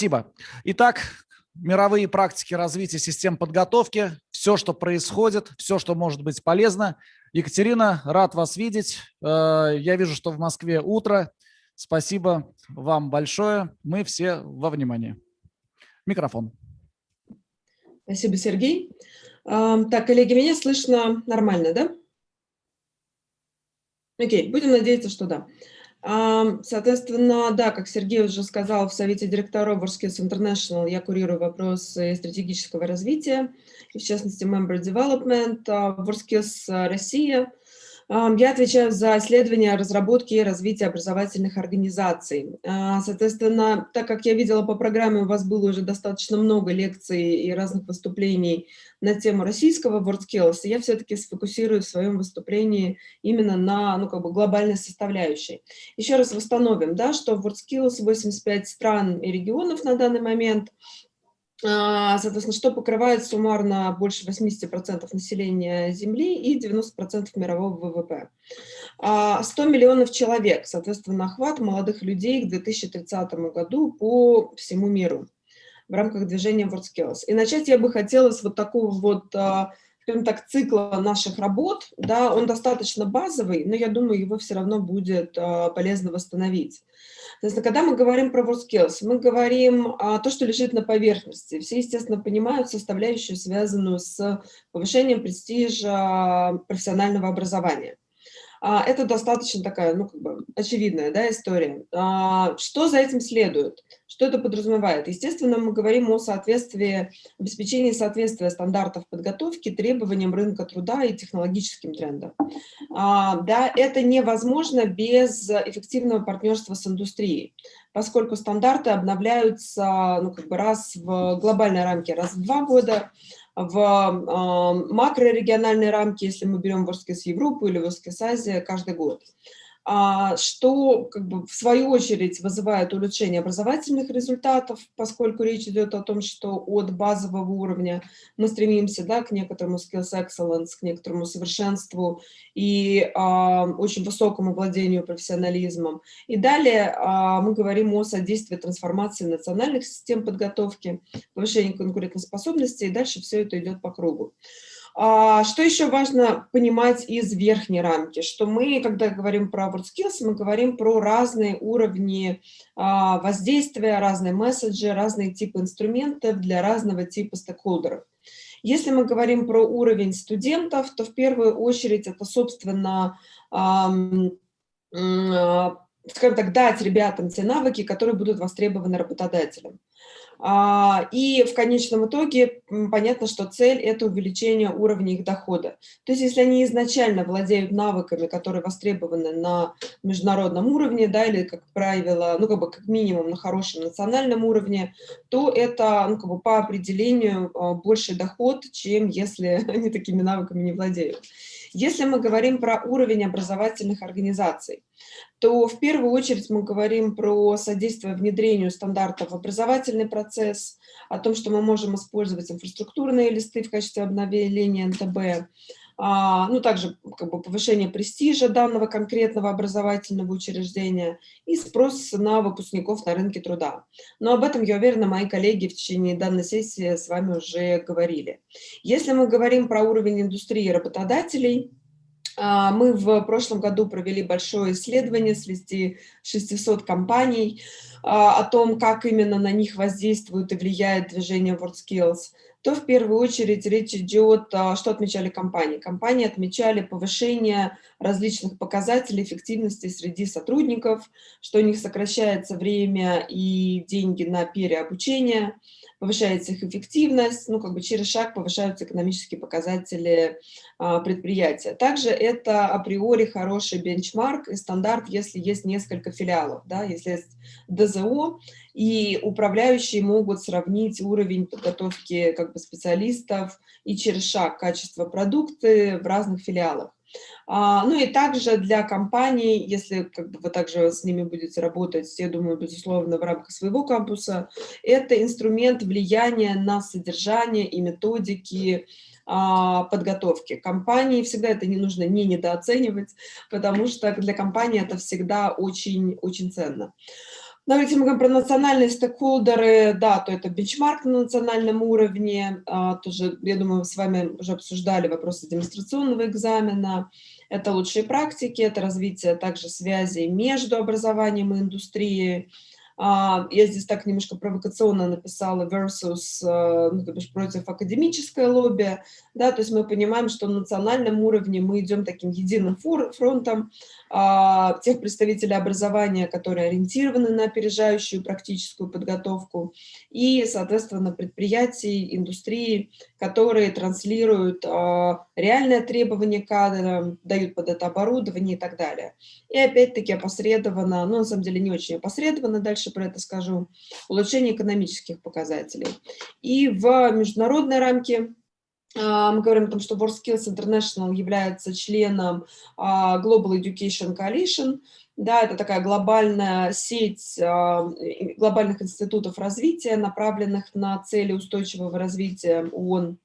Спасибо. Итак, мировые практики развития систем подготовки, все, что происходит, все, что может быть полезно. Екатерина, рад вас видеть. Я вижу, что в Москве утро. Спасибо вам большое. Мы все во внимании. Микрофон. Спасибо, Сергей. Так, коллеги, меня слышно нормально, да? Окей, будем надеяться, что да. Соответственно, да, как Сергей уже сказал, в Совете директоров WorldSkills International я курирую вопросы стратегического развития, и в частности Member Development в WorldSkills Россия. Я отвечаю за исследования, разработки и развитие образовательных организаций. Соответственно, так как я видела по программе, у вас было уже достаточно много лекций и разных выступлений на тему российского WorldSkills, я все-таки сфокусирую в своем выступлении именно на глобальной составляющей. Еще раз восстановим, да, что в WorldSkills 85 стран и регионов на данный момент. Соответственно, что покрывает суммарно больше 80% населения Земли и 90% мирового ВВП. 100 миллионов человек, соответственно, охват молодых людей к 2030 году по всему миру в рамках движения WorldSkills. И начать я бы хотела с вот такого вот, скажем так, цикла наших работ. Да, он достаточно базовый, но я думаю, его все равно будет полезно восстановить. Соответственно, когда мы говорим про WorldSkills, мы говорим то, что лежит на поверхности. Все, естественно, понимают составляющую, связанную с повышением престижа профессионального образования. Это достаточно такая, очевидная, да, история. Что за этим следует? Что это подразумевает? Естественно, мы говорим о обеспечении соответствия стандартов подготовки требованиям рынка труда и технологическим трендам. Да, это невозможно без эффективного партнерства с индустрией, поскольку стандарты обновляются раз в глобальной рамке раз в 2 года, в макрорегиональной рамке, если мы берем WorldSkills Европу или WorldSkills Азия, каждый год. Что в свою очередь вызывает улучшение образовательных результатов, поскольку речь идет о том, что от базового уровня мы стремимся, да, к некоторому skills excellence, к некоторому совершенству и очень высокому владению профессионализмом. И далее мы говорим о содействии трансформации национальных систем подготовки, повышении конкурентоспособности, и дальше все это идет по кругу. Что еще важно понимать из верхней рамки, что мы, когда говорим про WorldSkills, мы говорим про разные уровни воздействия, разные месседжи, разные типы инструментов для разного типа стейкхолдеров. Если мы говорим про уровень студентов, то в первую очередь это, собственно, скажем так, дать ребятам те навыки, которые будут востребованы работодателем. И в конечном итоге понятно, что цель – это увеличение уровня их дохода. То есть если они изначально владеют навыками, которые востребованы на международном уровне, да, или, как правило, как минимум на хорошем национальном уровне, то это по определению больший доход, чем если они такими навыками не владеют. Если мы говорим про уровень образовательных организаций, то в первую очередь мы говорим про содействие внедрению стандартов в образовательный процесс, о том, что мы можем использовать инфраструктурные листы в качестве обновления НТБ, также повышение престижа данного конкретного образовательного учреждения и спрос на выпускников на рынке труда. Но об этом, я уверена, мои коллеги в течение данной сессии с вами уже говорили. Если мы говорим про уровень индустрии работодателей, мы в прошлом году провели большое исследование среди 600 компаний о том, как именно на них воздействует и влияет движение WorldSkills, то в первую очередь речь идет, что отмечали компании. Компании отмечали повышение различных показателей эффективности среди сотрудников, что у них сокращается время и деньги на переобучение, повышается их эффективность, через шаг повышаются экономические показатели предприятия. Также это априори хороший бенчмарк и стандарт, если есть несколько филиалов, да, если есть ДЗО, и управляющие могут сравнить уровень подготовки специалистов и через шаг качество продукта в разных филиалах. И также для компаний, если вы также с ними будете работать, я думаю, безусловно, в рамках своего кампуса, это инструмент влияния на содержание и методики подготовки. Компании всегда это не нужно недооценивать, потому что для компании это всегда очень, очень ценно. Но если мы говорим про национальные стейкхолдеры, да, то это бенчмарк на национальном уровне. Тоже, я думаю, мы с вами уже обсуждали вопросы демонстрационного экзамена. Это лучшие практики, это развитие также связей между образованием и индустрией. Я здесь так немножко провокационно написала versus, ну, то бишь против академическое лобби, да, то есть мы понимаем, что на национальном уровне мы идем таким единым фронтом, тех представителей образования, которые ориентированы на опережающую практическую подготовку, и, соответственно, предприятий, индустрии, которые транслируют реальное требование к кадрам, дают под это оборудование и так далее. И опять-таки опосредованно, ну, на самом деле не очень опосредованно, дальше про это скажу, улучшение экономических показателей. И в международной рамке мы говорим о том, что WorldSkills International является членом Global Education Coalition. Да, это такая глобальная сеть глобальных институтов развития, направленных на цели устойчивого развития ООН.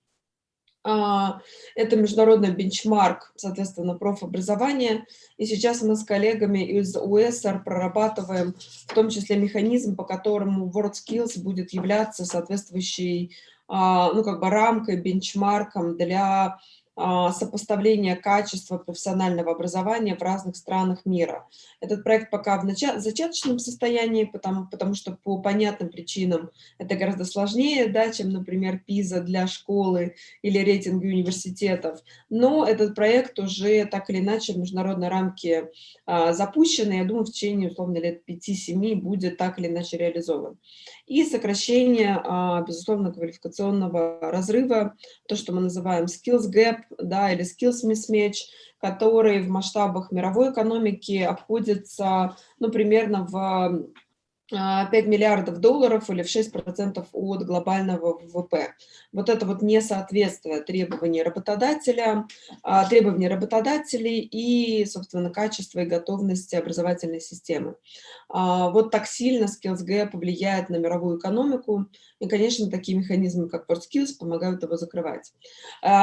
Это международный бенчмарк, соответственно, профобразования. И сейчас мы с коллегами из УЭСР прорабатываем в том числе механизм, по которому WorldSkills будет являться соответствующей, ну, как бы рамкой, бенчмарком для сопоставления качества профессионального образования в разных странах мира. Этот проект пока в зачаточном состоянии, потому что по понятным причинам это гораздо сложнее, да, чем, например, PISA для школы или рейтинги университетов. Но этот проект уже так или иначе в международной рамке запущен, и я думаю, в течение, условно, лет 5-7 будет так или иначе реализован. И сокращение, безусловно, квалификационного разрыва, то, что мы называем skills gap, да, или skills mismatch, который в масштабах мировой экономики обходится, ну, примерно в 5 миллиардов долларов или в 6% от глобального ВВП. Вот это вот несоответствие требований работодателей и, собственно, качества и готовности образовательной системы. Вот так сильно Skills Gap влияет на мировую экономику, и, конечно, такие механизмы, как WorldSkills, помогают его закрывать.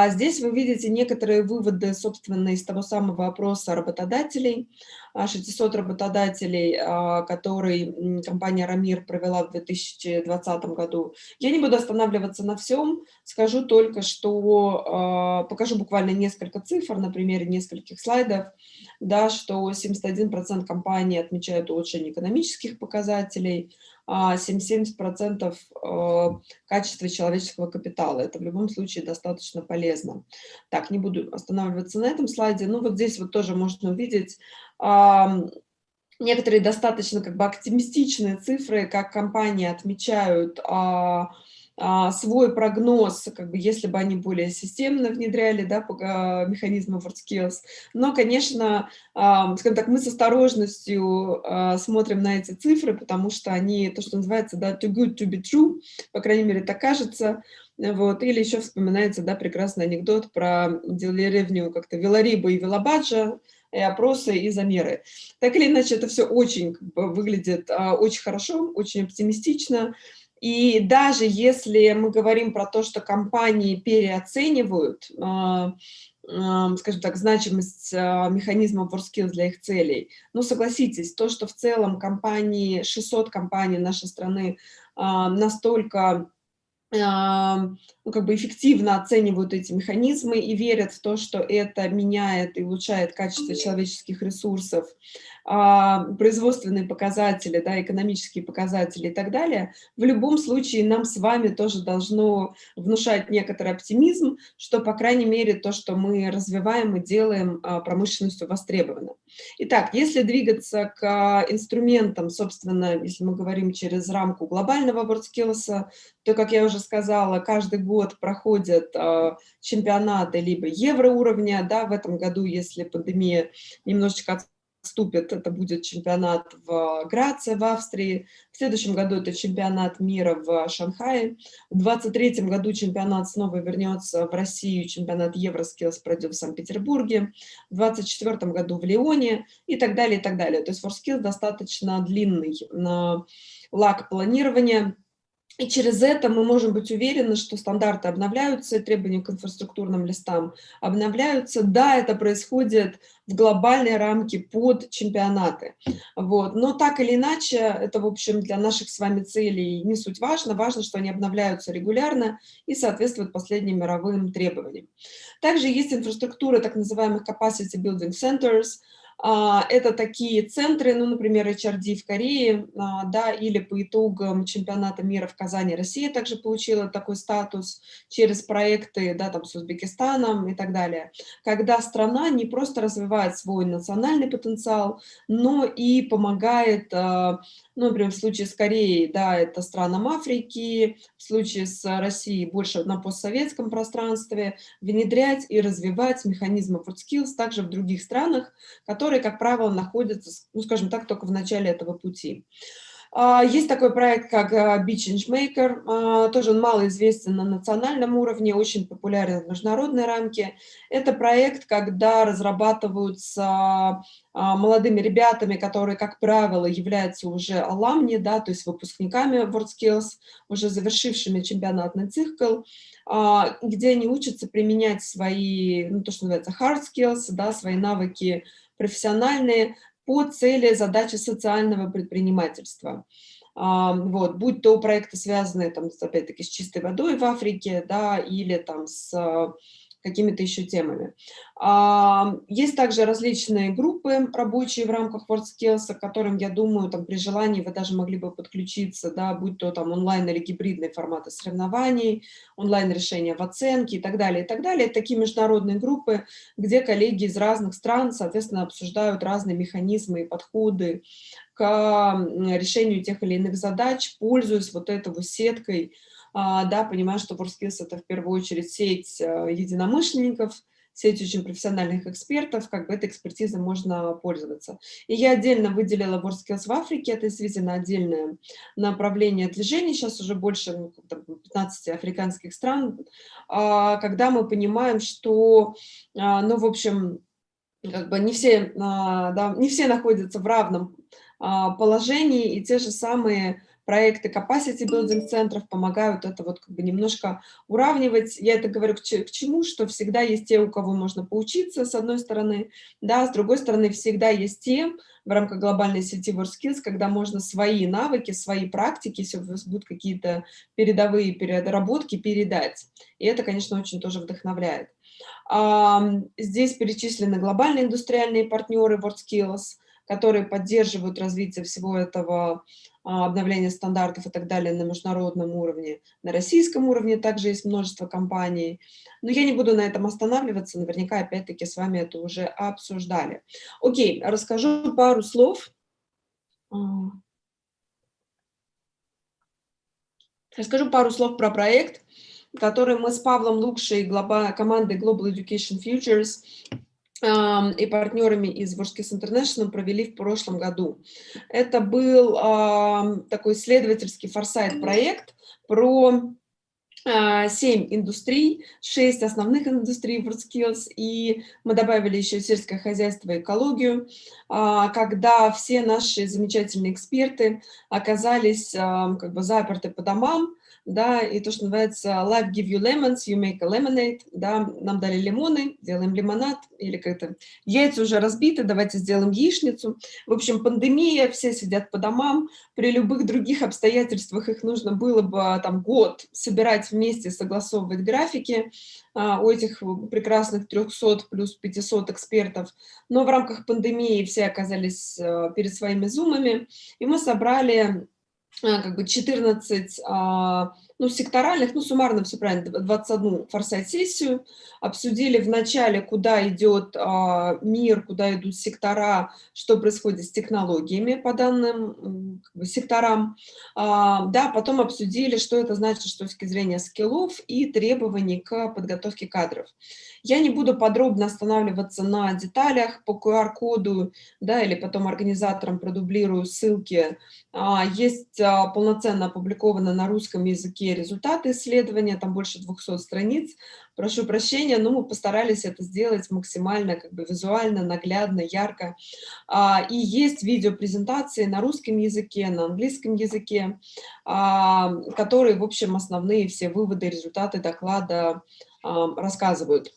Здесь вы видите некоторые выводы, собственно, из того самого опроса работодателей, 600 работодателей, который компания Рамир провела в 2020 году. Я не буду останавливаться на всем, скажу только, что покажу буквально несколько цифр на примере нескольких слайдов, да, что 71% компаний отмечают улучшение экономических показателей, 70% качества человеческого капитала. Это в любом случае достаточно полезно. Так, не буду останавливаться на этом слайде. Ну, вот здесь вот тоже можно увидеть некоторые достаточно как бы оптимистичные цифры, как компании отмечают свой прогноз, как бы, если бы они более системно внедряли, да, механизмы WorldSkills. Но, конечно, скажем так, мы с осторожностью смотрим на эти цифры, потому что они, то, что называется, да, too good to be true, по крайней мере, так кажется. Вот. Или еще вспоминается, да, прекрасный анекдот про деревню как-то Вилариба и Вилабаджа, и опросы, и замеры. Так или иначе, это все очень как бы выглядит очень хорошо, очень оптимистично. И даже если мы говорим про то, что компании переоценивают, скажем так, значимость механизма WorldSkills для их целей, ну, согласитесь, то, что в целом компании, 600 компаний нашей страны настолько ну, как бы эффективно оценивают эти механизмы и верят в то, что это меняет и улучшает качество человеческих ресурсов, производственные показатели, да, экономические показатели и так далее, в любом случае нам с вами тоже должно внушать некоторый оптимизм, что, по крайней мере, то, что мы развиваем и делаем, промышленностью востребовано. Итак, если двигаться к инструментам, собственно, если мы говорим через рамку глобального WorldSkills, то, как я уже сказала, каждый год проходят чемпионаты либо евроуровня, да, в этом году, если пандемия немножечко отступит, это будет чемпионат в Граце, в Австрии, в следующем году это чемпионат мира в Шанхае, в 2023 году чемпионат снова вернется в Россию, чемпионат Евроскиллс пройдет в Санкт-Петербурге, в 2024 году в Лионе и так далее, и так далее. То есть WorldSkills достаточно длинный лаг планирования. И через это мы можем быть уверены, что стандарты обновляются, требования к инфраструктурным листам обновляются. Да, это происходит в глобальной рамке под чемпионаты. Вот. Но так или иначе, это, в общем, для наших с вами целей не суть важно. Важно, что они обновляются регулярно и соответствуют последним мировым требованиям. Также есть инфраструктура так называемых Capacity Building Centers. Это такие центры, ну, например, HRD в Корее, да, или по итогам чемпионата мира в Казани Россия также получила такой статус через проекты, да, там, с Узбекистаном и так далее, когда страна не просто развивает свой национальный потенциал, но и помогает, ну, например, в случае с Кореей, да, это странам Африки, в случае с Россией больше на постсоветском пространстве, внедрять и развивать механизмы WorldSkills также в других странах, которые, как правило, находятся, ну, скажем так, только в начале этого пути. Есть такой проект, как Be Changemaker, тоже он малоизвестен на национальном уровне, очень популярен в международной рамке. Это проект, когда разрабатываются молодыми ребятами, которые, как правило, являются уже аламни, да, то есть выпускниками WorldSkills, уже завершившими чемпионатный цикл, где они учатся применять свои, ну, то, что называется hard skills, да, свои навыки профессиональные по цели задачи социального предпринимательства. Вот, будь то проекты, связанные, там, опять-таки, с чистой водой в Африке, да, или там с какими-то еще темами. Есть также различные группы рабочие в рамках WorldSkills, к которым, я думаю, там, при желании вы даже могли бы подключиться, да, будь то там онлайн или гибридные форматы соревнований, онлайн-решения в оценке и так далее, и так далее. Это такие международные группы, где коллеги из разных стран, соответственно, обсуждают разные механизмы и подходы к решению тех или иных задач, пользуясь вот этой вот сеткой, да, понимаю, что WorldSkills — это в первую очередь сеть единомышленников, сеть очень профессиональных экспертов, как бы этой экспертизой можно пользоваться. И я отдельно выделила WorldSkills в Африке, это действительно отдельное направление движения, сейчас уже больше 15 африканских стран, когда мы понимаем, что, ну, в общем, как бы не все, да, не все находятся в равном положении, и те же самые проекты capacity building центров помогают это вот как бы немножко уравнивать. Я это говорю к чему, что всегда есть те, у кого можно поучиться, с одной стороны, да, с другой стороны, всегда есть те в рамках глобальной сети WorldSkills, когда можно свои навыки, свои практики, если у вас будут какие-то передовые переработки, передать. И это, конечно, очень тоже вдохновляет. Здесь перечислены глобальные индустриальные партнеры WorldSkills, которые поддерживают развитие всего этого обновления стандартов и так далее на международном уровне. На российском уровне также есть множество компаний. Но я не буду на этом останавливаться, наверняка опять-таки с вами это уже обсуждали. Окей, расскажу пару слов. Расскажу пару слов про проект, который мы с Павлом Лукшей, командой Global Education Futures и партнерами из WorldSkills International провели в прошлом году. Это был такой исследовательский форсайт-проект про 7 индустрий, 6 основных индустрий WorldSkills, и мы добавили еще сельское хозяйство и экологию, когда все наши замечательные эксперты оказались как бы заперты по домам, да, и то, что называется life give you lemons, you make a lemonade, да, нам дали лимоны, делаем лимонад, или как-то яйца уже разбиты, давайте сделаем яичницу. В общем, пандемия, все сидят по домам, при любых других обстоятельствах их нужно было бы там год собирать вместе, согласовывать графики у этих прекрасных 300 плюс 500 экспертов, но в рамках пандемии все оказались перед своими зумами, и мы собрали как бы 14 ну, секторальных, ну, суммарно все правильно, 21 форсайт-сессию, обсудили в начале, куда идет мир, куда идут сектора, что происходит с технологиями по данным как бы, секторам, да, потом обсудили, что это значит с точки зрения скиллов и требований к подготовке кадров. Я не буду подробно останавливаться на деталях по QR-коду, да, или потом организаторам продублирую ссылки. Есть полноценно опубликованы на русском языке результаты исследования, там больше 200 страниц. Прошу прощения, но мы постарались это сделать максимально как бы визуально, наглядно, ярко. И есть видеопрезентации на русском языке, на английском языке, которые, в общем, основные все выводы, результаты доклада рассказывают.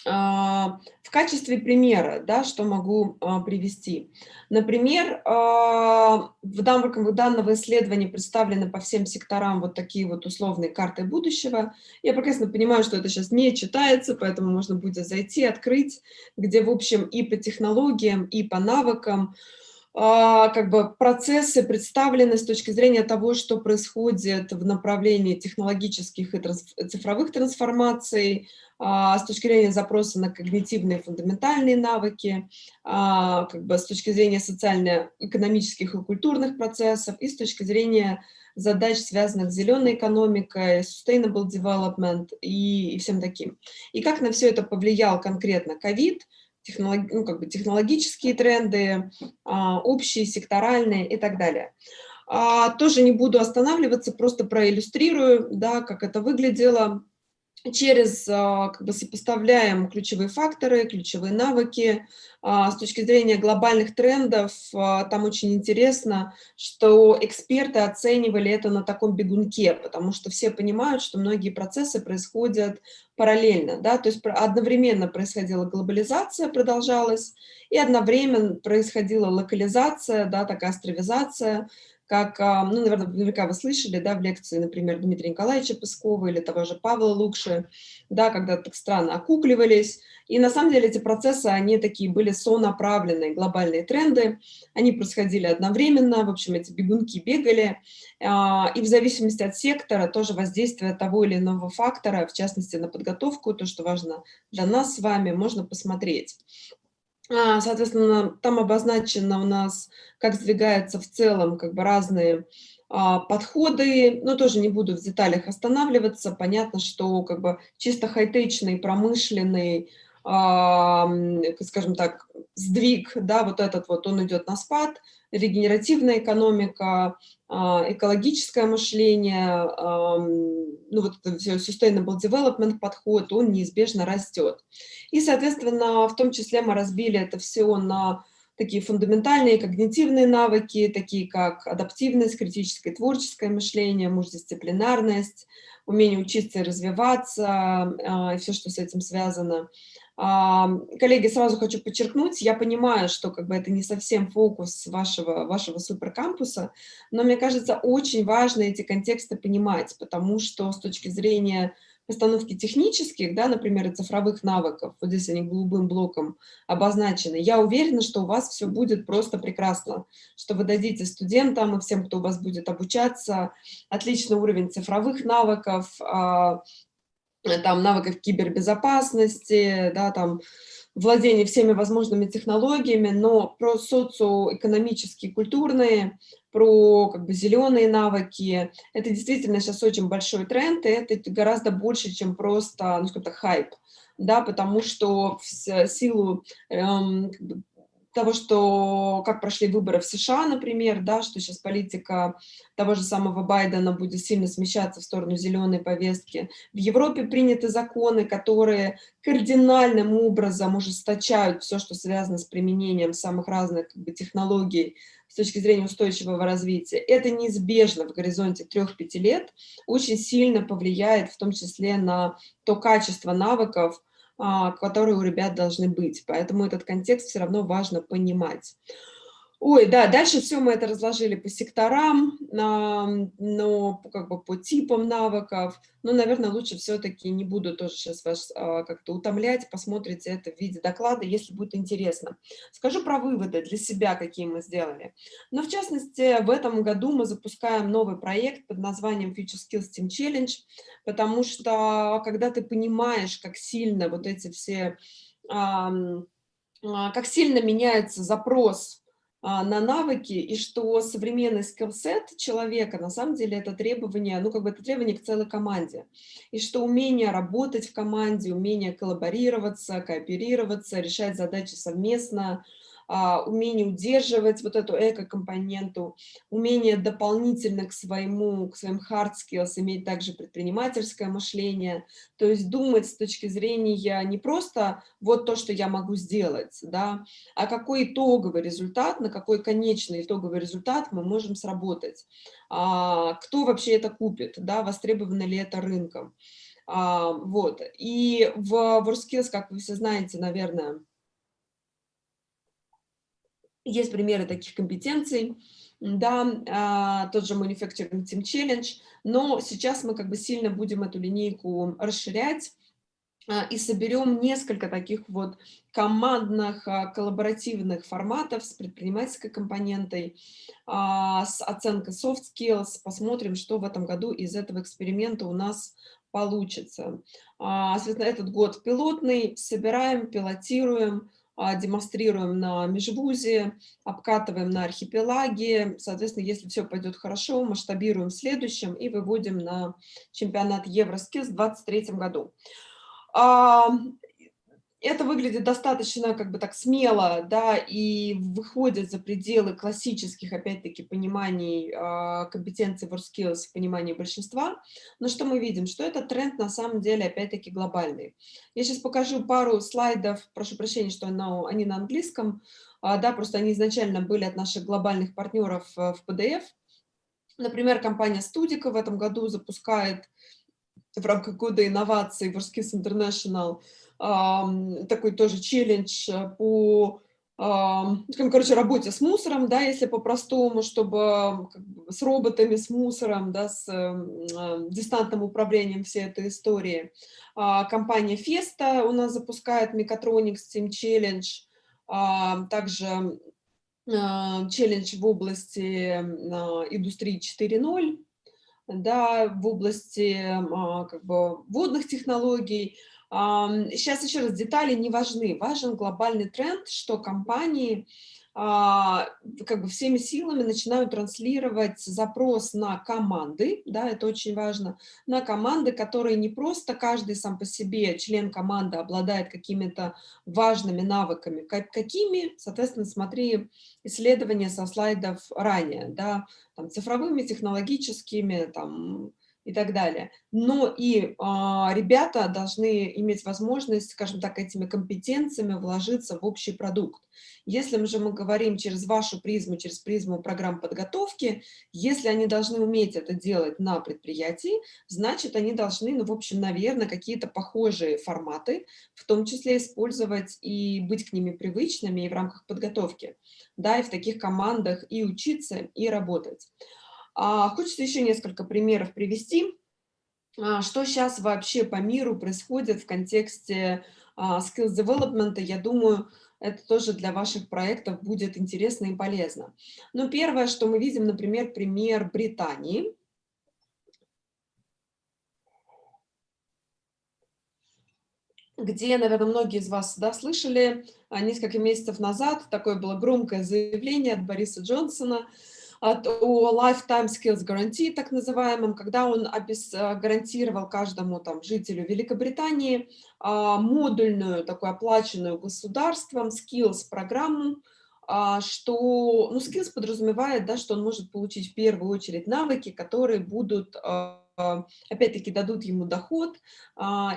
В качестве примера, да, что могу привести. Например, в рамках данного исследования представлены по всем секторам вот такие вот условные карты будущего. Я прекрасно понимаю, что это сейчас не читается, поэтому можно будет зайти, открыть, где, в общем, и по технологиям, и по навыкам как бы процессы представлены с точки зрения того, что происходит в направлении технологических и цифровых трансформаций, с точки зрения запроса на когнитивные фундаментальные навыки, как бы с точки зрения социально-экономических и культурных процессов, и с точки зрения задач, связанных с зеленой экономикой, sustainable development и всем таким. И как на все это повлиял конкретно ковид, технологические тренды, общие, секторальные и так далее. Тоже не буду останавливаться, просто проиллюстрирую, да, как это выглядело. Через, как бы сопоставляем ключевые факторы, ключевые навыки. С точки зрения глобальных трендов, там очень интересно, что эксперты оценивали это на таком бегунке, потому что все понимают, что многие процессы происходят параллельно, да, то есть одновременно происходила глобализация, продолжалась, и одновременно происходила локализация, да, такая островизация, как, ну, наверное, наверняка вы слышали, да, в лекции, например, Дмитрия Николаевича Пескова или того же Павла Лукши, да, когда так странно окукливались. И на самом деле эти процессы, они такие были сонаправленные, глобальные тренды, они происходили одновременно, в общем, эти бегунки бегали, и в зависимости от сектора тоже воздействие того или иного фактора, в частности, на подготовку, то, что важно для нас с вами, можно посмотреть. Соответственно, там обозначено у нас, как сдвигаются в целом как бы разные подходы, но тоже не буду в деталях останавливаться. Понятно, что как бы чисто хай-течный, промышленный, скажем так, сдвиг, да, вот этот вот, он идет на спад, регенеративная экономика, экологическое мышление, ну вот это все sustainable development подход, он неизбежно растет. И, соответственно, в том числе мы разбили это все на такие фундаментальные когнитивные навыки, такие как адаптивность, критическое и творческое мышление, мультидисциплинарность, умение учиться и развиваться, и все, что с этим связано. Коллеги, сразу хочу подчеркнуть, я понимаю, что как бы это не совсем фокус вашего суперкампуса, но мне кажется, очень важно эти контексты понимать, потому что с точки зрения постановки технических, да, например, и цифровых навыков, вот здесь они голубым блоком обозначены, я уверена, что у вас все будет просто прекрасно, что вы дадите студентам и всем, кто у вас будет обучаться, отличный уровень цифровых навыков, там, навыков кибербезопасности, да, там, владение всеми возможными технологиями, но про социоэкономические, культурные, про как бы зеленые навыки. Это действительно сейчас очень большой тренд, и это гораздо больше, чем просто, ну, скажем так, хайп, да, потому что в силу как бы того, что как прошли выборы в США, например, да, что сейчас политика того же самого Байдена будет сильно смещаться в сторону зеленой повестки. В Европе приняты законы, которые кардинальным образом ужесточают все, что связано с применением самых разных как бы, технологий с точки зрения устойчивого развития. Это неизбежно в горизонте 3-5 лет очень сильно повлияет в том числе на то качество навыков, которые у ребят должны быть. Поэтому этот контекст все равно важно понимать. Ой, да, дальше все мы это разложили по секторам, но как бы по типам навыков. Но, наверное, лучше все-таки не буду тоже сейчас вас как-то утомлять, посмотрите это в виде доклада, если будет интересно. Скажу про выводы для себя, какие мы сделали. Но, в частности, в этом году мы запускаем новый проект под названием Future Skills Team Challenge, потому что, когда ты понимаешь, как сильно вот эти все, как сильно меняется запрос на навыки, и что современный скиллсет человека, на самом деле, это требование, ну, как бы это требование к целой команде. И что умение работать в команде, умение коллаборироваться, кооперироваться, решать задачи совместно, умение удерживать вот эту эко-компоненту, умение дополнительно к своим hard skills иметь также предпринимательское мышление, то есть думать с точки зрения не просто вот то, что я могу сделать, да, а какой итоговый результат, на какой конечный итоговый результат мы можем сработать, кто вообще это купит, да, востребовано ли это рынком. Вот. И в WorkSkills, как вы все знаете, наверное, есть примеры таких компетенций, да, тот же Manufacturing Team Challenge, но сейчас мы как бы сильно будем эту линейку расширять и соберем несколько таких вот командных, коллаборативных форматов с предпринимательской компонентой, с оценкой soft skills, посмотрим, что в этом году из этого эксперимента у нас получится. Соответственно, этот год пилотный, собираем, пилотируем, демонстрируем на межвузе, обкатываем на архипелаге. Соответственно, если все пойдет хорошо, масштабируем в следующем и выводим на чемпионат Евроскилс в 2023 году. Это выглядит достаточно как бы так смело, да, и выходит за пределы классических, опять-таки, пониманий компетенций WorkSkills в понимании большинства. Но что мы видим? Что этот тренд на самом деле, опять-таки, глобальный. Я сейчас покажу пару слайдов, прошу прощения, что они на английском, да, просто они изначально были от наших глобальных партнеров в PDF. Например, компания Studico в этом году запускает в рамках года инноваций WorkSkills International такой тоже челлендж по, короче, работе с мусором, да, если по-простому, чтобы как бы, с роботами, с мусором, да, с дистантным управлением всей этой истории. Компания Festa у нас запускает Mechatronics Team Challenge, также челлендж в области индустрии 4.0, да, в области как бы водных технологий. Сейчас еще раз, детали не важны. Важен глобальный тренд, что компании как бы всеми силами начинают транслировать запрос на команды, да, это очень важно, на команды, которые не просто каждый сам по себе, член команды, обладает какими-то важными навыками. Какими, соответственно, смотри исследования со слайдов ранее, да, там, цифровыми, технологическими, там, и так далее. Но и ребята должны иметь возможность, скажем так, этими компетенциями вложиться в общий продукт. Если же мы говорим через вашу призму, через призму программ подготовки, если они должны уметь это делать на предприятии, значит, они должны, ну, в общем, наверное, какие-то похожие форматы, в том числе использовать и быть к ними привычными и в рамках подготовки, да, и в таких командах и учиться, и работать. Хочется еще несколько примеров привести, что сейчас вообще по миру происходит в контексте skills development. Я думаю, это тоже для ваших проектов будет интересно и полезно. Ну, первое, что мы видим, например, пример Британии. Где, наверное, многие из вас, да, слышали несколько месяцев назад, такое было громкое заявление от Бориса Джонсона, о Lifetime Skills Guarantee, так называемом, когда он гарантировал каждому там, жителю Великобритании модульную, такую оплаченную государством skills-программу, что, ну, skills подразумевает, да, что он может получить в первую очередь навыки, которые будут, опять-таки, дадут ему доход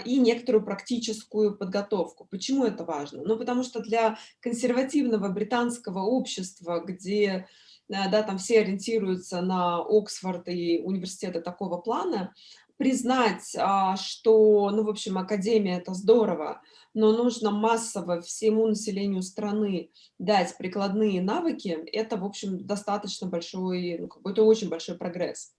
и некоторую практическую подготовку. Почему это важно? Ну, потому что для консервативного британского общества, где да, там все ориентируются на Оксфорд и университеты такого плана, признать, что, ну, в общем, академия – это здорово, но нужно массово всему населению страны дать прикладные навыки, это, в общем, достаточно большой, ну, какой-то очень большой прогресс.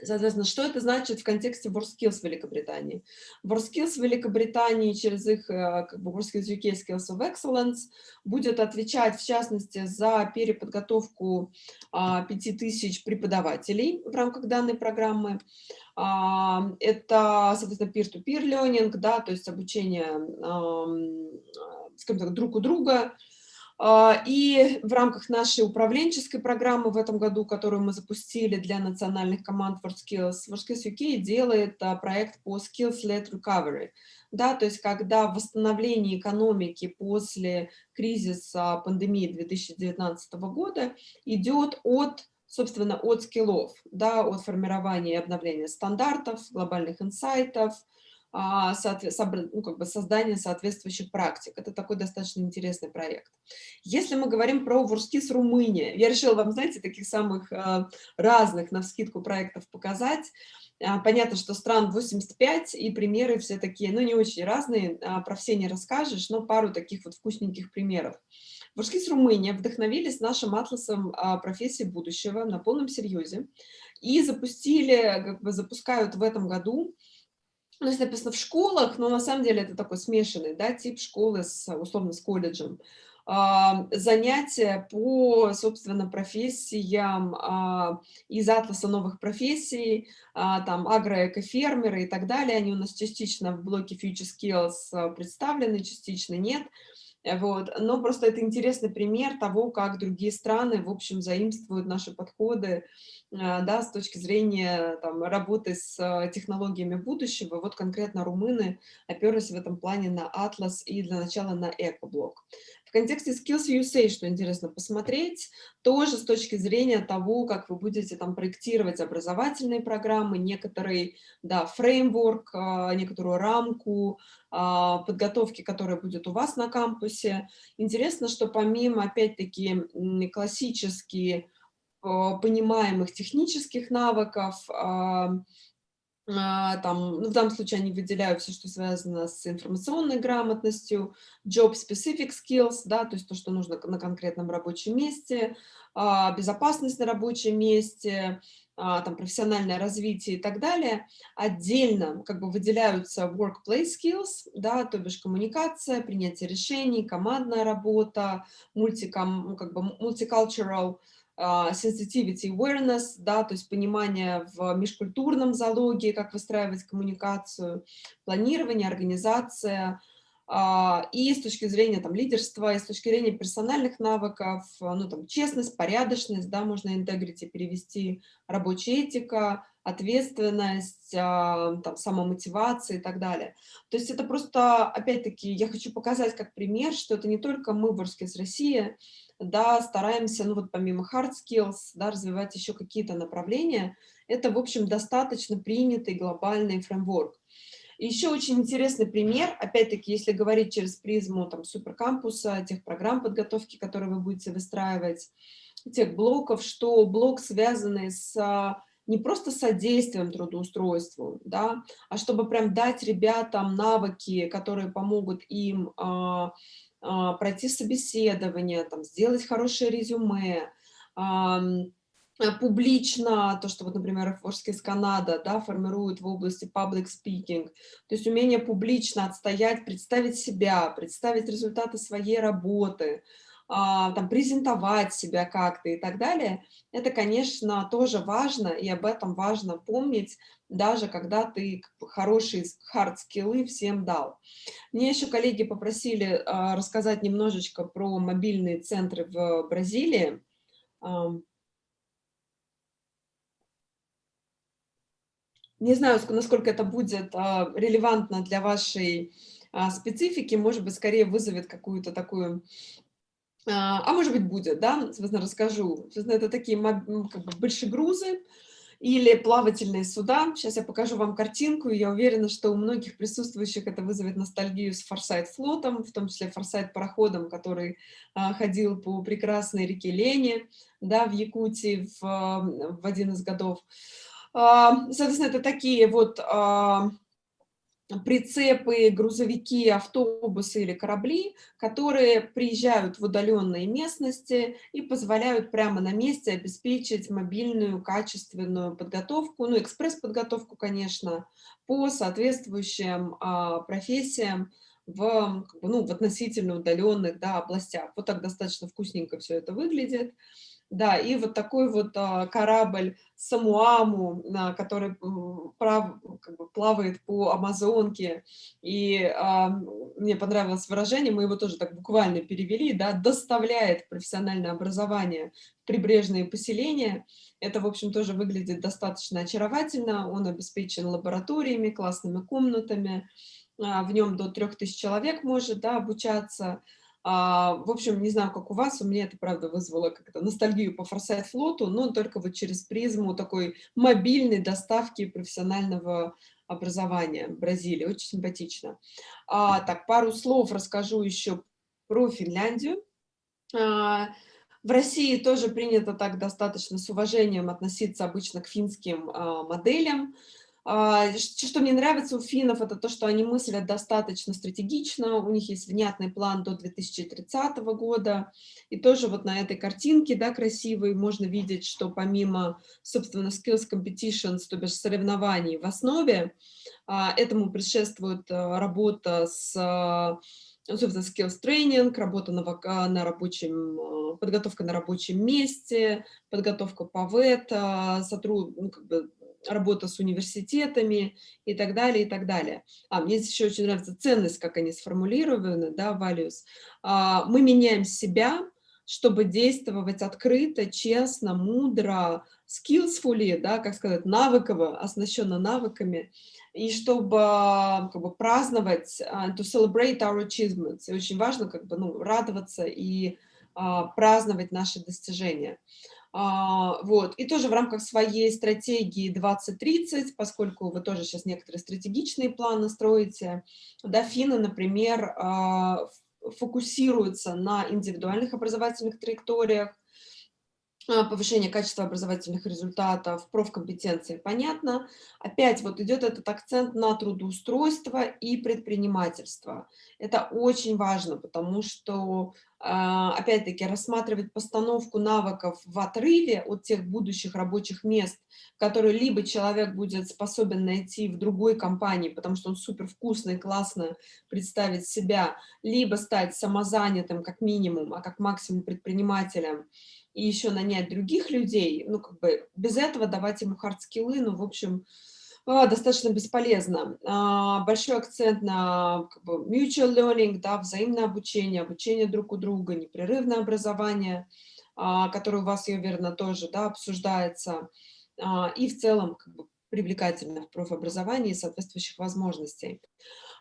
Соответственно, что это значит в контексте WorkSkills Великобритании? WorkSkills Великобритании через их как бы WorkSkills UK Skills of Excellence будет отвечать, в частности, за переподготовку 5000 преподавателей в рамках данной программы. Это, соответственно, peer-to-peer learning, да, то есть обучение, скажем так, друг у друга. И в рамках нашей управленческой программы в этом году, которую мы запустили для национальных команд WorldSkills, WorldSkills UK делает проект по Skills-led Recovery. Да, то есть когда восстановление экономики после кризиса пандемии 2019 года идет собственно, от скиллов, да, от формирования и обновления стандартов, глобальных инсайтов, создания соответствующих практик. Это такой достаточно интересный проект. Если мы говорим про WorldSkills Румыния, я решила вам, знаете, таких самых разных навскидку проектов показать. Понятно, что стран 85, и примеры все такие, ну, не очень разные, про все не расскажешь, но пару таких вот вкусненьких примеров. WorldSkills Румыния вдохновились нашим атласом профессий будущего на полном серьезе и запускают в этом году. Ну, здесь написано в школах, но на самом деле это такой смешанный, да, тип школы условно с колледжем. Занятия по, собственно, профессиям из атласа новых профессий, там агроэкофермеры и так далее. Они у нас частично в блоке Future Skills представлены, частично нет. Вот. Но просто это интересный пример того, как другие страны, в общем, заимствуют наши подходы, да, с точки зрения там, работы с технологиями будущего. Вот конкретно румыны оперлись в этом плане на Atlas и для начала на экоблок. В контексте Skills USA, что интересно посмотреть, тоже с точки зрения того, как вы будете там проектировать образовательные программы, некоторый, да, фреймворк, некоторую рамку подготовки, которая будет у вас на кампусе. Интересно, что помимо, опять-таки, классически понимаемых технических навыков, там, ну, в данном случае они выделяют все, что связано с информационной грамотностью, job-specific skills, да, то есть то, что нужно на конкретном рабочем месте, безопасность на рабочем месте, там, профессиональное развитие и так далее. Отдельно как бы выделяются workplace skills, да, то бишь коммуникация, принятие решений, командная работа, multicultural sensitivity awareness, да, то есть понимание в межкультурном залоге, как выстраивать коммуникацию, планирование, организация, и с точки зрения там, лидерства, и с точки зрения персональных навыков, ну, там, честность, порядочность, да, можно integrity перевести, рабочая этика, ответственность, там, самомотивация и так далее. То есть это просто, опять-таки, я хочу показать как пример, что это не только мы в WorldSkills Россия, да, стараемся, ну вот помимо hard skills, да, развивать еще какие-то направления. Это, в общем, достаточно принятый глобальный фреймворк. Еще очень интересный пример, опять-таки, если говорить через призму там, суперкампуса, тех программ подготовки, которые вы будете выстраивать, тех блоков, что блок, связанный с не просто содействием трудоустройству, да, а чтобы прям дать ребятам навыки, которые помогут им пройти собеседование, там, сделать хорошее резюме, публично, то, что вот, например, WorldSkills Канада, да, формирует в области public speaking, то есть умение публично отстоять, представить себя, представить результаты своей работы, там, презентовать себя как-то и так далее, это, конечно, тоже важно, и об этом важно помнить, даже когда ты хорошие хард-скиллы всем дал. Мне еще коллеги попросили рассказать немножечко про мобильные центры в Бразилии. Не знаю, насколько это будет релевантно для вашей специфики, может быть, скорее вызовет какую-то такую... может быть, будет, да, собственно, расскажу. Собственно, это такие как бы большегрузы или плавательные суда. Сейчас я покажу вам картинку, и я уверена, что у многих присутствующих это вызовет ностальгию с форсайт-флотом, в том числе форсайт-пароходом, который ходил по прекрасной реке Лени, да, в Якутии в один из годов. Соответственно, это такие вот прицепы, грузовики, автобусы или корабли, которые приезжают в удаленные местности и позволяют прямо на месте обеспечить мобильную, качественную подготовку, ну, экспресс-подготовку, конечно, по соответствующим профессиям в относительно удаленных, да, областях. Вот так достаточно вкусненько все это выглядит. Да, и вот такой вот корабль Самуаму, который как бы плавает по Амазонке и мне понравилось выражение, мы его тоже так буквально перевели, да, доставляет профессиональное образование в прибрежные поселения. Это, в общем, тоже выглядит достаточно очаровательно. Он обеспечен лабораториями, классными комнатами. В нем до 3000 человек может, да, обучаться. В общем, не знаю, как у вас, у меня это, правда, вызвало как-то ностальгию по форсайт-флоту, но только вот через призму такой мобильной доставки профессионального образования в Бразилии. Очень симпатично. Так, пару слов расскажу еще про Финляндию. В России тоже принято так достаточно с уважением относиться обычно к финским моделям. Что мне нравится у финнов, это то, что они мыслят достаточно стратегично, у них есть внятный план до 2030 года, и тоже вот на этой картинке, да, красивой, можно видеть, что помимо, собственно, skills competitions, то бишь соревнований в основе, этому предшествует работа с, собственно, skills training, работа на рабочем, подготовка на рабочем месте, подготовка по ВЭТ, ну, как бы, работа с университетами и так далее, и так далее. Мне здесь еще очень нравится ценность, как они сформулированы, да, values. Мы меняем себя, чтобы действовать открыто, честно, мудро, skillfully, да, как сказать, навыково, оснащенно навыками, и чтобы как бы праздновать, to celebrate our achievements. И очень важно как бы, ну, радоваться и праздновать наши достижения. Вот. И тоже в рамках своей стратегии 2030, поскольку вы тоже сейчас некоторые стратегичные планы строите, да, финны, например, фокусируются на индивидуальных образовательных траекториях, повышение качества образовательных результатов, профкомпетенции, понятно. Опять вот идет этот акцент на трудоустройство и предпринимательство. Это очень важно, потому что, опять-таки, рассматривать постановку навыков в отрыве от тех будущих рабочих мест, которые либо человек будет способен найти в другой компании, потому что он супер вкусно и классно представит себя, либо стать самозанятым как минимум, а как максимум предпринимателем, и еще нанять других людей, ну, как бы без этого давать ему хардскиллы, ну, в общем, достаточно бесполезно. Большой акцент на как бы, mutual learning, да, взаимное обучение, обучение друг у друга, непрерывное образование, которое у вас, я уверена, тоже, да, обсуждается, и в целом как бы, привлекательно в профобразовании и соответствующих возможностей.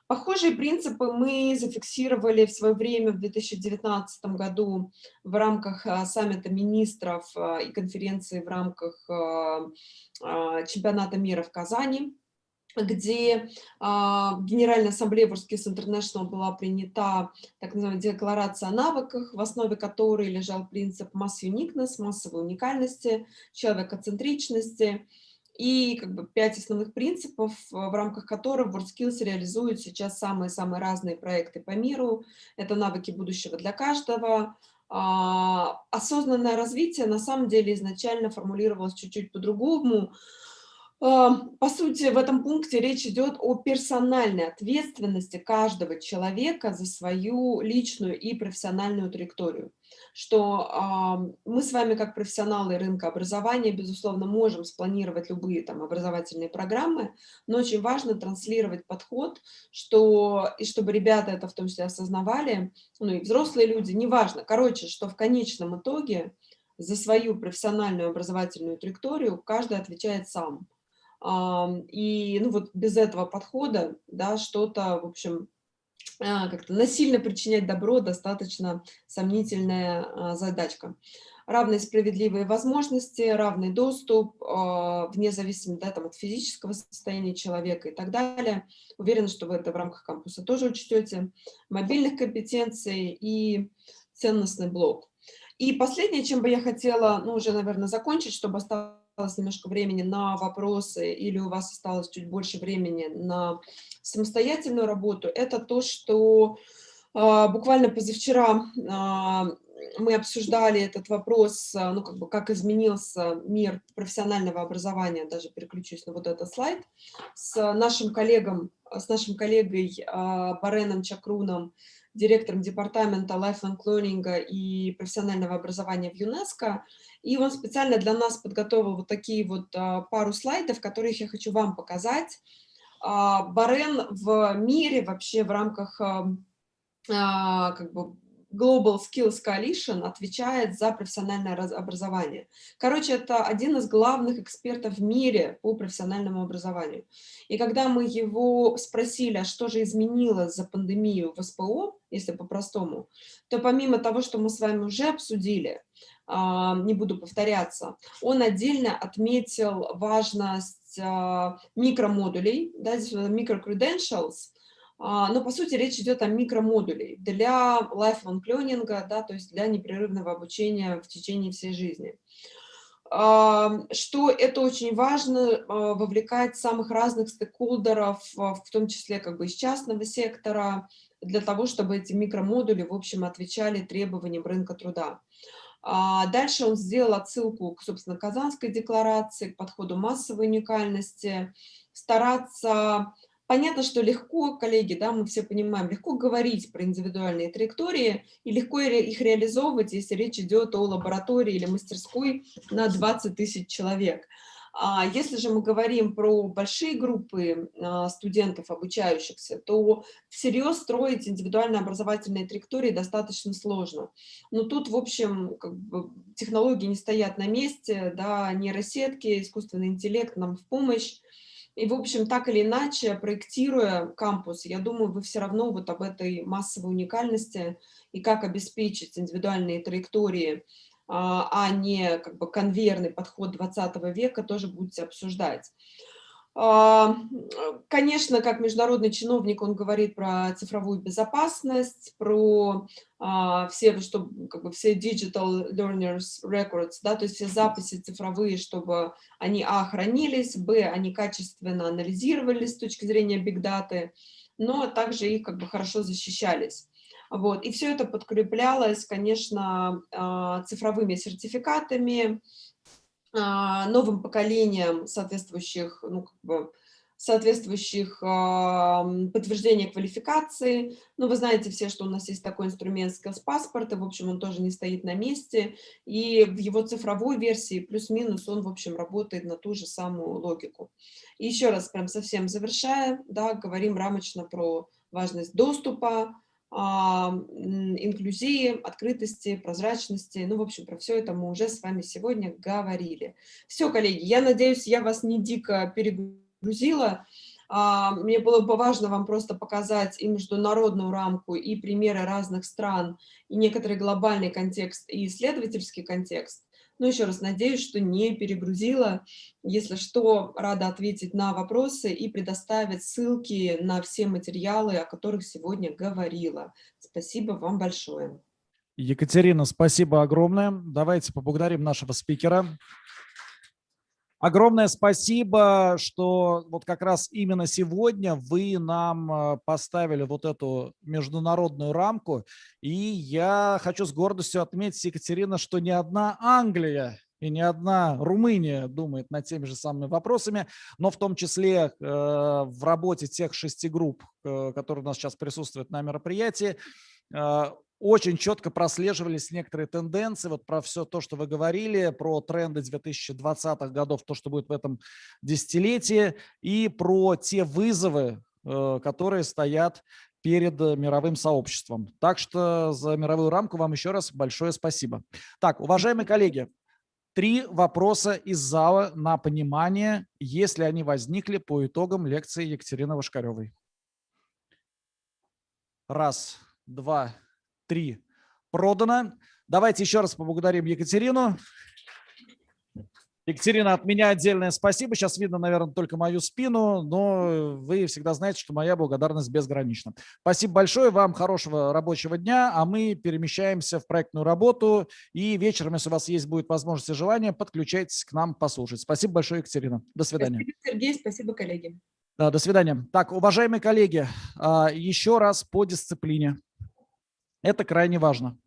Похожие принципы мы зафиксировали в свое время в 2019 году в рамках саммита министров и конференции в рамках чемпионата мира в Казани, где Генеральная ассамблея WorldSkills International была принята так называемая декларация о навыках, в основе которой лежал принцип mass uniqueness, массовой уникальности, человекоцентричности, и как бы 5 основных принципов, в рамках которых WorldSkills реализует сейчас самые-самые разные проекты по миру. Это навыки будущего для каждого. Осознанное развитие на самом деле изначально формулировалось чуть-чуть по-другому. По сути, в этом пункте речь идет о персональной ответственности каждого человека за свою личную и профессиональную траекторию. Что мы с вами, как профессионалы рынка образования, безусловно, можем спланировать любые там образовательные программы, но очень важно транслировать подход, и чтобы ребята это в том числе осознавали, ну и взрослые люди, неважно. Короче, что в конечном итоге за свою профессиональную образовательную траекторию каждый отвечает сам. И ну, вот без этого подхода, да, что-то, в общем, как-то насильно причинять добро достаточно сомнительная задачка. Равные справедливые возможности, равный доступ, вне зависимости, да, там, от физического состояния человека и так далее. Уверена, что вы это в рамках кампуса тоже учтете. Мобильных компетенций и ценностный блок. И последнее, чем бы я хотела, ну, уже, наверное, закончить, чтобы осталось немножко времени на вопросы или у вас осталось чуть больше времени на самостоятельную работу, это то, что буквально позавчера мы обсуждали этот вопрос, ну, как бы, как изменился мир профессионального образования, даже переключусь на вот этот слайд, с нашим коллегой Бареном Чакруном, директором департамента Lifelong Learning и профессионального образования в ЮНЕСКО. И он специально для нас подготовил вот такие вот пару слайдов, которых я хочу вам показать. Bahrain в мире вообще в рамках как бы Global Skills Coalition отвечает за профессиональное образование. Короче, это один из главных экспертов в мире по профессиональному образованию. И когда мы его спросили, а что же изменилось за пандемию в СПО, если по-простому, то помимо того, что мы с вами уже обсудили, не буду повторяться, он отдельно отметил важность микромодулей, да, здесь micro-credentials, но, по сути, речь идет о микромодуле для lifelong learning, да, то есть для непрерывного обучения в течение всей жизни. Что это очень важно, вовлекать самых разных стейкхолдеров, в том числе как бы из частного сектора, для того, чтобы эти микромодули, в общем, отвечали требованиям рынка труда. Дальше он сделал отсылку к, собственно, Казанской декларации, к подходу массовой уникальности, стараться... Понятно, что легко, коллеги, да, мы все понимаем, легко говорить про индивидуальные траектории и легко их реализовывать, если речь идет о лаборатории или мастерской на 20 тысяч человек. Если же мы говорим про большие группы студентов, обучающихся, то всерьез строить индивидуально образовательные траектории достаточно сложно. Но тут, в общем, как бы, технологии не стоят на месте, да, нейросетки, искусственный интеллект нам в помощь. И, в общем, так или иначе, проектируя кампус, я думаю, вы все равно вот об этой массовой уникальности и как обеспечить индивидуальные траектории, а не как бы конвейерный подход 20 века, тоже будете обсуждать. Конечно, как международный чиновник он говорит про цифровую безопасность, про все, что, как бы, все digital learners records, да, то есть все записи цифровые, чтобы они, хранились, они качественно анализировались с точки зрения биг-даты, но также их как бы хорошо защищались. Вот. И все это подкреплялось, конечно, цифровыми сертификатами, новым поколением соответствующих, ну, как бы, соответствующих подтверждений квалификации. Ну, вы знаете все, что у нас есть такой инструмент Skills Passport, и, в общем, он тоже не стоит на месте, и в его цифровой версии плюс-минус он, в общем, работает на ту же самую логику. И еще раз, прям совсем завершая, да, говорим рамочно про важность доступа, инклюзии, открытости, прозрачности. Ну, в общем, про все это мы уже с вами сегодня говорили. Все, коллеги, я надеюсь, я вас не дико перегрузила. Мне было бы важно вам просто показать и международную рамку, и примеры разных стран, и некоторый глобальный контекст, и исследовательский контекст. Но еще раз надеюсь, что не перегрузила. Если что, рада ответить на вопросы и предоставить ссылки на все материалы, о которых сегодня говорила. Спасибо вам большое. Екатерина, спасибо огромное. Давайте поблагодарим нашего спикера. Огромное спасибо, что вот как раз именно сегодня вы нам поставили вот эту международную рамку. И я хочу с гордостью отметить, Екатерина, что ни одна Англия и ни одна Румыния думает над теми же самыми вопросами, но в том числе в работе тех 6 групп, которые у нас сейчас присутствуют на мероприятии, очень четко прослеживались некоторые тенденции, вот про все то, что вы говорили, про тренды 2020-х годов, то, что будет в этом десятилетии, и про те вызовы, которые стоят перед мировым сообществом. Так что за мировую рамку вам еще раз большое спасибо. Так, уважаемые коллеги, 3 вопроса из зала на понимание, если они возникли по итогам лекции Екатерины Вашкаревой. 1, 2, 3. Продано. Давайте еще раз поблагодарим Екатерину. Екатерина, от меня отдельное спасибо. Сейчас видно, наверное, только мою спину, но вы всегда знаете, что моя благодарность безгранична. Спасибо большое, вам хорошего рабочего дня, а мы перемещаемся в проектную работу. И вечером, если у вас есть будет возможность и желание, подключайтесь к нам послушать. Спасибо большое, Екатерина. До свидания. Спасибо, Сергей, спасибо, коллеги. Да, до свидания. Так, уважаемые коллеги, еще раз по дисциплине. Это крайне важно.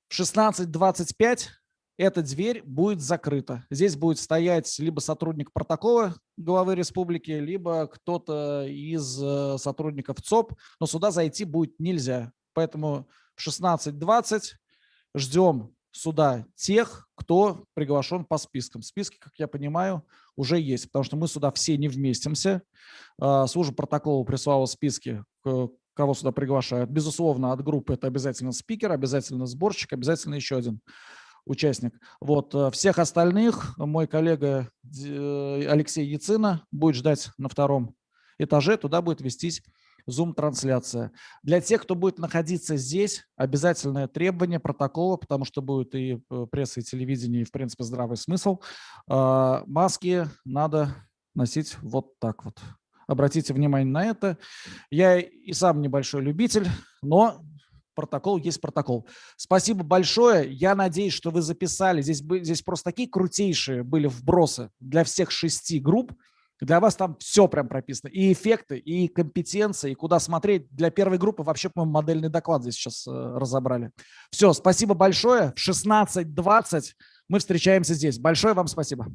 В 16:25 эта дверь будет закрыта. Здесь будет стоять либо сотрудник протокола главы республики, либо кто-то из сотрудников ЦОП, но сюда зайти будет нельзя. Поэтому в 16:20 ждем сюда тех, кто приглашен по спискам. Списки, как я понимаю, уже есть, потому что мы сюда все не вместимся. Служба протокола прислала списки, кого сюда приглашают. Безусловно, от группы это обязательно спикер, обязательно сборщик, обязательно еще один участник. Вот. Всех остальных мой коллега Алексей Яцина будет ждать на 2-м этаже, туда будет вестись Zoom-трансляция. Для тех, кто будет находиться здесь, обязательное требование протокола, потому что будет и пресса, и телевидение, и, в принципе, здравый смысл. Маски надо носить вот так вот. Обратите внимание на это. Я и сам небольшой любитель, но протокол есть протокол. Спасибо большое. Я надеюсь, что вы записали. Здесь просто такие крутейшие были вбросы для всех 6 групп. Для вас там все прям прописано. И эффекты, и компетенции, и куда смотреть. Для первой группы вообще, по-моему, модельный доклад здесь сейчас разобрали. Все, спасибо большое. В 16:20 мы встречаемся здесь. Большое вам спасибо.